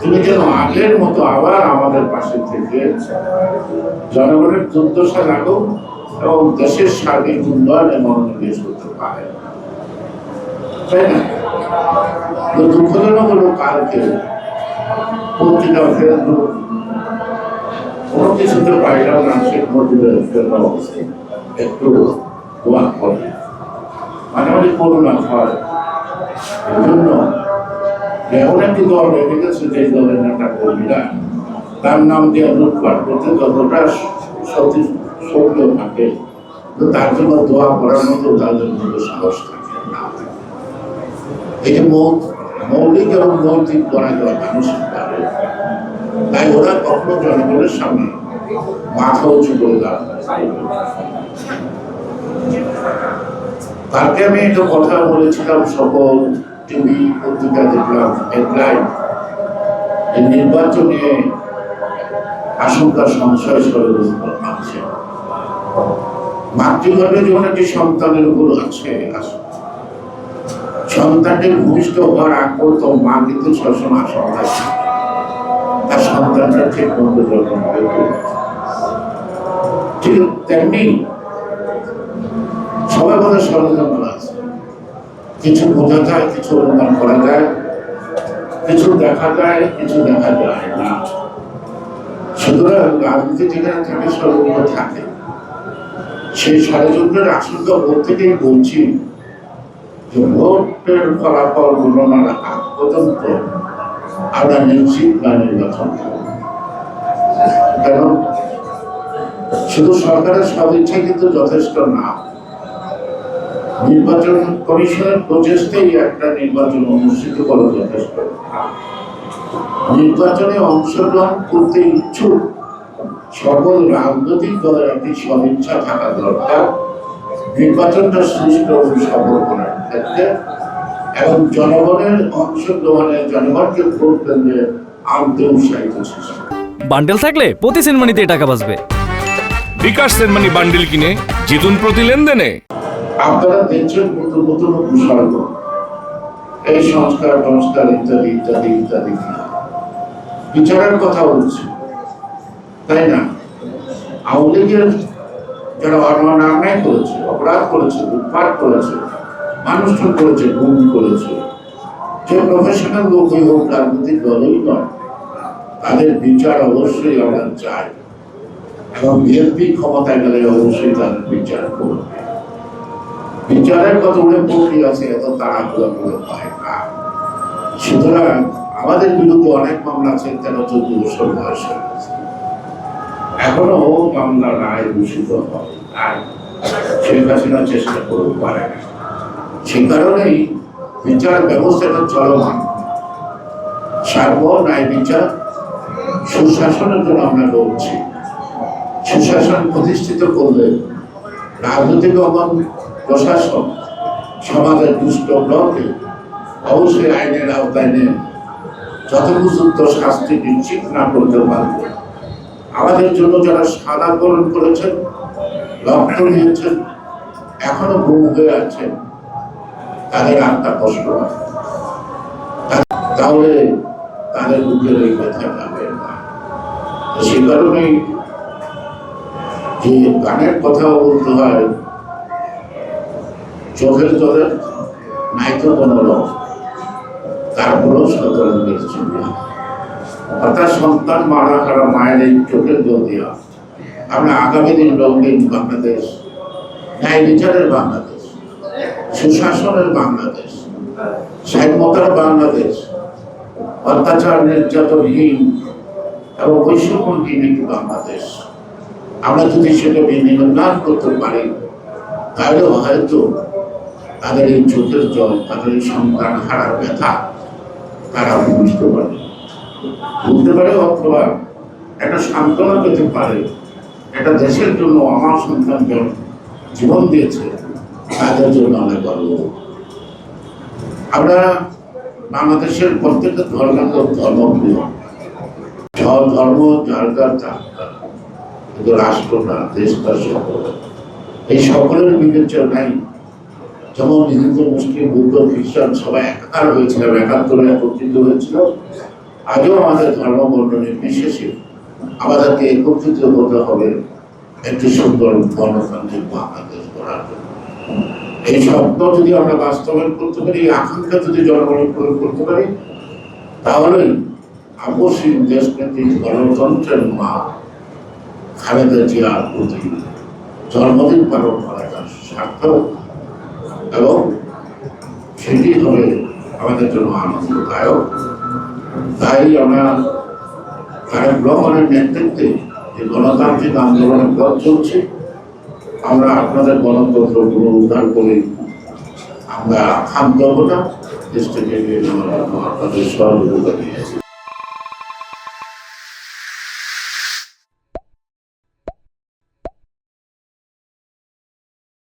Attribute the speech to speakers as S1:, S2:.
S1: তুমি যেন আগের মতো আবার আমাদের পাশে থেকে জনগণের দুর্দশা লাগুক এবং দেশের সার্বিক উন্নয়নে মনোনিবেশ করতে পারে, তাই না? দুঃখজনক হলো কালকে পত্রিকা ফেসবুক কোনো কিছুতে পাইলাম না শেখ মুজিবের ফেরার অবস্থা একটু দোয়া করে মানে অনেক করুণা হয়। এই জন্য এমন একটি দল রেখে গেছে যে দলের নেতা কর্মীরা তার নাম দিয়ে লুটপাট করতে যতটা সত্যি সক্রিয় থাকে, তার জন্য দোয়া করার মতো তাদের মধ্যে সাহস থাকে না। এই যে মৌলিক এবং নৈতিক করা দেওয়া মানুষের পারে, তাই ওরা কখনো জনগণের সামনে মাথা উঁচু করে দাঁড়ায়। কালকে আমি একটা কথা বলেছিলাম, সকল টিভি পত্রিকা দেখলাম হেডলাইন, নির্বাচনে আশঙ্কা সংশয় ষড়যন্ত্র আছে। মাতৃগর্ভে যখন একটি সন্তানের উপর আছে, সন্তানটির ভূমিষ্ঠ হওয়ার আগ পর্যন্ত মা কিন্তু সবসময় আশঙ্কা তার সন্তানটা ঠিক মতো যখন ঠিক তেমনি সবাই বোধহয় ষড়যন্ত্র আছে। কিছু বোঝা যায়, কিছু অনুমান করা যায়, কিছু দেখা যায়, কিছু দেখা যায় না। সুতরাং রাজনীতি যেখানে থাকে ষড়যন্ত্র থাকে, সেই ষড়যন্ত্রের আশঙ্কা বোধ থেকেই বলছি যে ভোটের ফলাফল গণনার আগ পর্যন্ত আমরা নিশ্চিত না নির্বাচন। কারণ শুধু সরকারের সদিচ্ছা কিন্তু যথেষ্ট না, নির্বাচন কমিশনের প্রচেষ্টাই একটা নির্বাচন অনুষ্ঠিত করা যথেষ্ট না। নির্বাচনে অংশগ্রহণ করতে ইচ্ছুক সকল রাজনৈতিক দলের একটি সদিচ্ছা থাকা দরকার নির্বাচনটা সুষ্ঠু ও সফল করার ক্ষেত্রে, এবং জনগণের অংশগ্রহণে জনগণকে ভোট কেন্দ্রে আনতে উৎসাহিত ছিল।
S2: বান্ডেল থাকলে প্রতি সেনমানিতে টাকা বাঁচবে।
S3: বিকাশ সেনমানি বান্ডেল কিনে জিতুন প্রতি লেনদেনে।
S1: আপনারা দেখছেন নতুন নতুন উপসর্গ, এই সংস্কার ইত্যাদি ইত্যাদি ইত্যাদি বিচারের কথা বলছে, তাই না? আওয়ামী লীগের যারা অন্যায় করেছে, অপরাধ করেছে, লুটপাট করেছে, মানুষজন করেছে, গুম করেছে, যে প্রফেশনাল লোকই হোক, রাজনৈতিক দলই নয়, তাদের বিচার অবশ্যই আমরা চাই এবং বিএনপি ক্ষমতায় গেলে অবশ্যই তাদের বিচার করবে। বিচারের কত উড়ে প্রক্রিয়া আছে, এত তাড়াহুড়ো করে পায় না। সুতরাং আমাদের বিরুদ্ধে অনেক মামলা আছে, 13-14 বছর বয়স হয়ে গেছে, এখনো মামলা রায় ঘোষিত হয় আর শেখ হাসিনা চেষ্টা করতে পারে না। সে কারণেই বিচার ব্যবস্থাটা চলমান, সার্ব ন্যায় বিচার সুশাসনের জন্য আমরা লড়ছি। সুশাসন প্রতিষ্ঠিত করলে রাজনৈতিক এবং প্রশাসন সমাজের দুষ্ট ব্লকে অবশ্যই আইনের আওতায় নিয়ে যথোপযুক্ত শাস্তি নিশ্চিত না করতে পারবে। আমাদের জন্য যারা সাদা বরণ করেছেন, রক্ত দিয়েছেন, এখনো গুম হয়ে আছেন, তাদের আত্মা কষ্ট হয়, তাহলে তাদের বুকের এই ব্যথা যাবে না। সে কারণেই যে গানের কথা বলতে হয়, চোখের জলের নাই তো কোনো রং, তারপরেও সতর্কের চিহ্ন, অর্থাৎ সন্তান মারা কারা মায়ের এই চোখের জল দেওয়া। আমরা আগামী দিন রঙিন বাংলাদেশ, ন্যায় বিচারের বাংলাদেশ, সুশাসনের বাংলাদেশ, স্বাধীনতার বাংলাদেশ, অত্যাচার নির্যাতনহীন এবং বৈষম্যহীন একটি বাংলাদেশ আমরা যদি সেটা নির্মাণ করতে পারি, তাহলে হয়তো তাদের এই চোখের জল, তাদের এই সন্তান হারার ব্যথা তারা বুঝতে পারে, অথবা একটা সান্ত্বনা পেতে পারে। এটা দেশের জন্য আমার সন্তান জীবন দিয়েছে, তাদের জন্য অনেক গর্ব। আমরা বাংলাদেশের প্রত্যেকটা ধর্মপ্রিয়, ধর্ম যার যার চাকরি, কিন্তু রাষ্ট্রটা, দেশটা সকল, এই সকলের বিবেচনায় যেমন হিন্দু, মুসলিম, বৌদ্ধ, খ্রিস্টান সবাই একাকার হয়েছিল, 71-এ একত্রিত হয়েছিল, আজও আমাদের ধর্ম বর্ণ নির্বিশেষে আমাদেরকে একত্রিত হতে হবে একটি সুন্দর গণতান্ত্রিক বাংলাদেশ গড়ার জন্য। এই স্বপ্ন যদি আমরা বাস্তবায়ন করতে পারি, এই আকাঙ্ক্ষা যদি জনগণের প্রয়োগ করতে পারি, তাহলেই আপসহীন দেশকেন্দ্রিক গণতন্ত্রের মা খালেদা জিয়ার প্রতি জন্মদিন পালন করাটা সার্থক এবং সেটি হবে আমাদের জন্য আনন্দদায়ক। তাই আমরা তারেক রহমানের নেতৃত্বে যে গণতান্ত্রিক আন্দোলনের পথ চলছে, আমরা আপনাদের গণতন্ত্র পুনরুদ্ধার করে আমরা ক্ষান্ত হব না, দেশটাকে আপনাদের সহযোগিতা দিয়েছি।